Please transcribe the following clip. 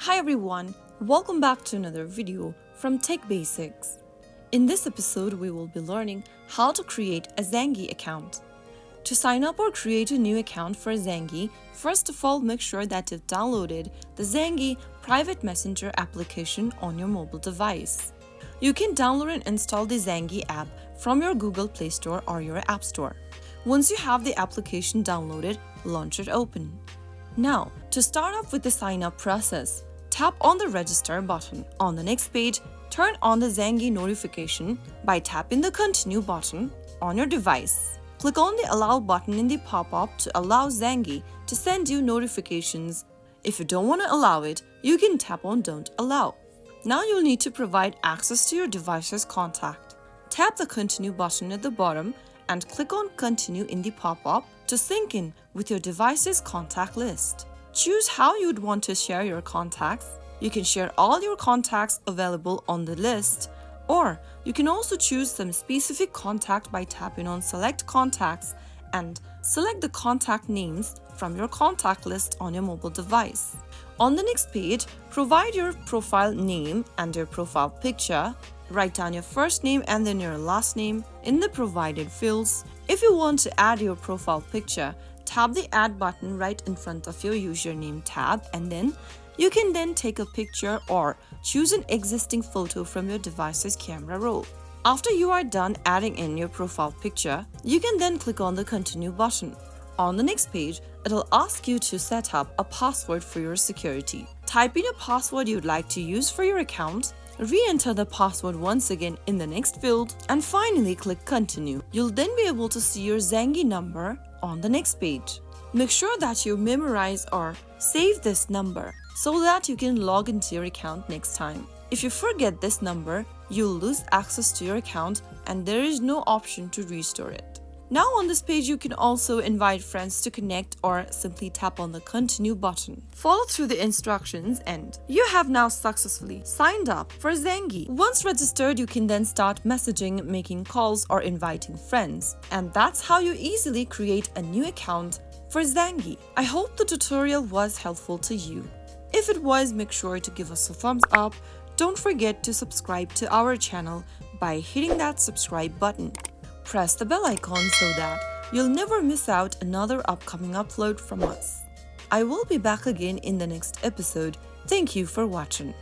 Hi everyone, welcome back to another video from Tech Basics. In this episode, we will be learning how to create a Zangi account. To sign up or create a new account for Zangi, first of all make sure that you've downloaded the Zangi private messenger application on your mobile device. You can download and install the Zangi app from your Google Play Store or your App Store. Once you have the application downloaded, launch it open. Now, to start off with the sign-up process, tap on the register button. On the next page, turn on the Zangi notification by tapping the continue button on your device. Click on the allow button in the pop-up to allow Zangi to send you notifications. If you don't want to allow it, you can tap on don't allow. Now you'll need to provide access to your device's contact. Tap the continue button at the bottom and click on continue in the pop-up to sync in with your device's contact list. Choose how you'd want to share your contacts. You can share all your contacts available on the list, or you can also choose some specific contact by tapping on select contacts and select the contact names from your contact list on your mobile device. On the next page, provide your profile name and your profile picture. Write down your first name and then your last name in the provided fields. If you want to add your profile picture, tap the add button right in front of your username tab, and then you can take a picture or choose an existing photo from your device's camera roll. After you are done adding in your profile picture, you can then click on the continue button. On the next page, it'll ask you to set up a password for your security. Type in a password you'd like to use for your account, re-enter the password once again in the next field, and finally click continue. You'll then be able to see your Zangi number on the next page. Make sure that you memorize or save this number so that you can log into your account next time. If you forget this number, you'll lose access to your account and there is no option to restore it. Now on this page, you can also invite friends to connect or simply tap on the continue button. Follow through the instructions and you have now successfully signed up for Zangi. Once registered, you can then start messaging, making calls or inviting friends. And that's how you easily create a new account for Zangi. I hope the tutorial was helpful to you. If it was, make sure to give us a thumbs up. Don't forget to subscribe to our channel by hitting that subscribe button. Press the bell icon so that you'll never miss out another upcoming upload from us. I will be back again in the next episode. Thank you for watching.